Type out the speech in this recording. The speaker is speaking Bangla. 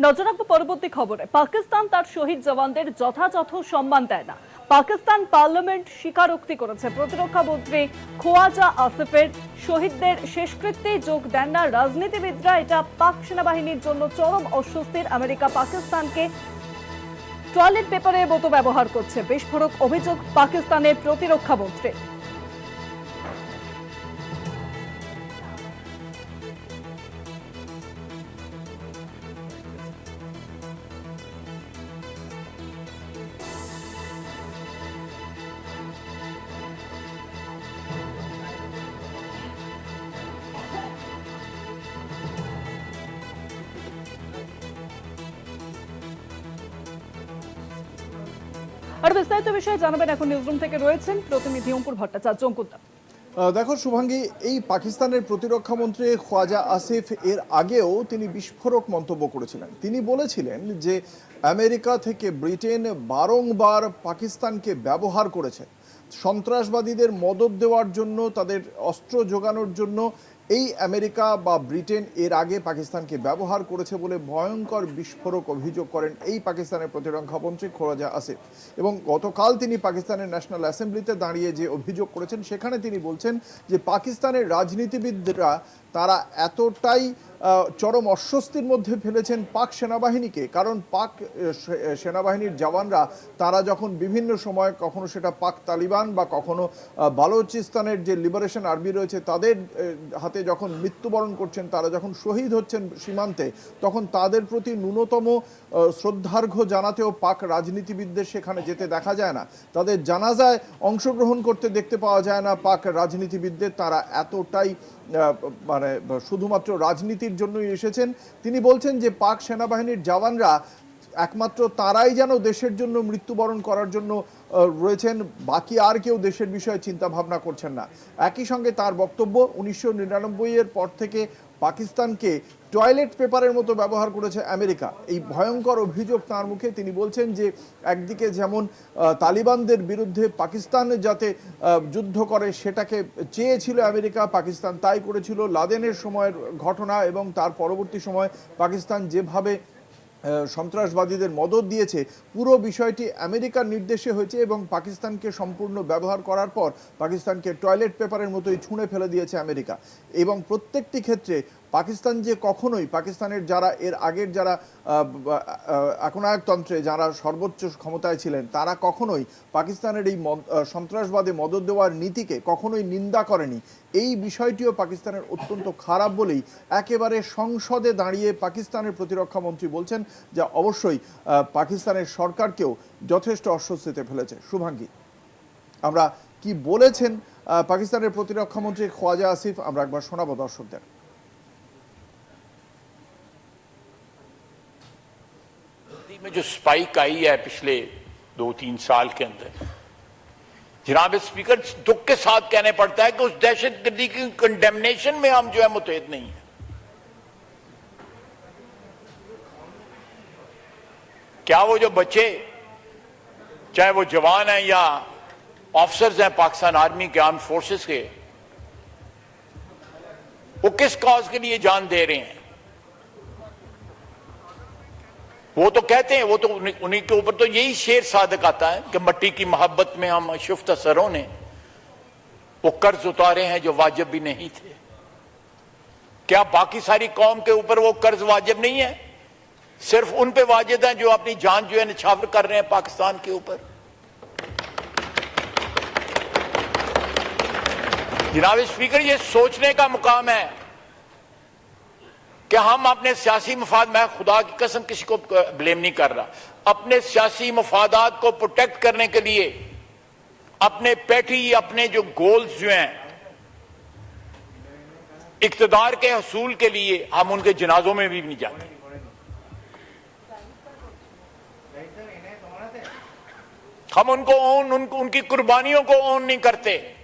নজর রাখবো পরবর্তী খবরে। পাকিস্তান তার শহীদ জওয়ানদের যথাযথ সম্মান দেয় না। পাকিস্তান পার্লামেন্ট স্বীকারোক্তি করেছে প্রতিরক্ষা মন্ত্রী খোয়াজা আসিফের শহীদদের শেষকৃত্যে যোগ দেন না রাজনীতিবিদরা। এটা পাক সেনাবাহিনীর জন্য চরম অস্বস্তির। আমেরিকা পাকিস্তানকে টয়লেট পেপারের মতো ব্যবহার করছে, বিস্ফোরক অভিযোগ পাকিস্তানের প্রতিরক্ষা মন্ত্রী। আর বিস্তারিত বিষয়ে জানাবেন এখন নিউজরুম থেকে রয়েছেন প্রতিনিধি অঙ্কুর ভট্টাচার্য। অঙ্কুরদা, দেখো শুভাঙ্গী, এই পাকিস্তানের প্রতিরক্ষা মন্ত্রী খোয়াজা আসিফ এর আগেও তিনি বিস্ফোরক মন্তব্য করেছিলেন। তিনি বলেছিলেন যে আমেরিকা থেকে ব্রিটেন বারংবার পাকিস্তানকে ব্যবহার করেছে সন্ত্রাসবাদীদের মদদ দেওয়ার জন্য, তাদের অস্ত্র যোগানোর জন্য। এই আমেরিকা বা ব্রিটেন এর আগে পাকিস্তানকে ব্যবহার করেছে বলে ভয়ঙ্কর বিস্ফোরক অভিযোগ করেন এই পাকিস্তানের প্রতিরক্ষা মন্ত্রী খোয়াজা আসিফ। এবং গতকাল তিনি পাকিস্তানের ন্যাশনাল অ্যাসেম্বলিতে দাঁড়িয়ে যে অভিযোগ করেছেন, সেখানে তিনি বলছেন যে পাকিস্তানের রাজনীতিবিদরা তারা এতটাই চরম অস্বস্তির মধ্যে ফেলেছেন পাক সেনাবাহিনীকে। কারণ পাক সেনাবাহিনীর জওয়ানরা তারা যখন বিভিন্ন সময়, কখনো সেটা পাক তালিবান বা কখনো বালুচিস্তানের যে লিবারেশন আর্মি রয়েছে তাদের হাতে যখন মৃত্যুবরণ করছেন, তারা যখন শহীদ হচ্ছেন সীমান্তে, তখন তাদের প্রতি ন্যূনতম শ্রদ্ধার্ঘ্য জানাতেও পাক রাজনীতিবিদদের সেখানে যেতে দেখা যায় না। তাদের জানাজায় অংশগ্রহণ করতে দেখতে পাওয়া যায় না পাক রাজনীতিবিদদের। তারা এতটাই মানে শুধুমাত্র রাজনীতির জন্যই এসেছেন। তিনি বলছেন যে পাক সেনাবাহিনীর জওয়ানরা একমাত্র তারাই যেন দেশের জন্য মৃত্যুবরণ করার জন্য রয়েছেন, বাকি আর কেউ দেশের বিষয়ে চিন্তা ভাবনা করছেন না। একই সঙ্গে তার বক্তব্য, 1999 পর থেকে পাকিস্তানকে টয়লেট পেপারের মতো ব্যবহার করেছে আমেরিকা। এই ভয়ঙ্কর অভিযোগ তার মুখে। তিনি বলছেন যে একদিকে যেমন তালিবানদের বিরুদ্ধে পাকিস্তান যাতে যুদ্ধ করে সেটাকে চেয়েছিল আমেরিকা, পাকিস্তান তাই করেছিল। লাদেনের সময়ের ঘটনা এবং তার পরবর্তী সময় পাকিস্তান যেভাবে সন্ত্রাসবাদীদের মদদ দিয়েছে, পুরো বিষয়টি আমেরিকার নির্দেশে হয়েছে এবং পাকিস্তানকে সম্পূর্ণ ব্যবহার করার পর পাকিস্তানকে টয়লেট পেপারের মতোই ছুঁড়ে ফেলে দিয়েছে আমেরিকা। এবং প্রত্যেকটি ক্ষেত্রে পাকিস্তান যে কখনোই, পাকিস্তানের যারা এর আগের যারা একনায়কতন্ত্রে যারা সর্বোচ্চ ক্ষমতায় ছিলেন, তারা কখনোই পাকিস্তানের এই সন্ত্রাসবাদে মদদ দেওয়ার নীতিকে কখনোই নিন্দা করেনি। এই বিষয়টিও পাকিস্তানের অত্যন্ত খারাপ বলেই একেবারে সংসদে দাঁড়িয়ে পাকিস্তানের প্রতিরক্ষা মন্ত্রী বলছেন, যা অবশ্যই পাকিস্তানের সরকারকেও যথেষ্ট অস্বস্তিতে ফেলেছে। শুভাঙ্গী, আমরা কি বলেছেন পাকিস্তানের প্রতিরক্ষা মন্ত্রী খোয়াজা আসিফ, আমরা একবার শোনাবো দর্শকদের। में जो स्पाइक आई है पिछले 2-3 साल के अंदर, जनाब स्पीकर, दुख के साथ कहने पड़ता है कि उस दहशतगर्दी की कंडेमनेशन में हम जो है मुतहद नहीं है। क्या वो जो बच्चे, चाहे वो जवान हैं या ऑफिसर्स हैं पाकिस्तान आर्मी के, आर्म फोर्सेस के, वो किस कॉज के लिए जान दे रहे हैं? वो तो कहते हैं, वो तो उन्हीं के ऊपर तो यही शेर सादक आता है कि मट्टी की मोहब्बत में हम शिफ्त असरों ने वो कर्ज उतारे हैं जो वाजिब भी नहीं थे। क्या बाकी सारी कौम के ऊपर वो कर्ज वाजिब नहीं है? सिर्फ उन पे वाजिब है जो अपनी जान जो है निछावर कर रहे हैं पाकिस्तान के ऊपर। जनाब स्पीकर, ये सोचने का मुकाम है कि हम अपने सियासी मफाद, मैं खुदा की कसम किसी को ब्लेम नहीं कर रहा, अपने सियासी मफादात को प्रोटेक्ट करने के लिए अपने पैठी, अपने जो गोल्स जो हैं इक्तदार के हसूल के लिए, हम उनके जनाजों में भी नहीं जाते। हम उनकी कुर्बानियों को ऑन नहीं करते।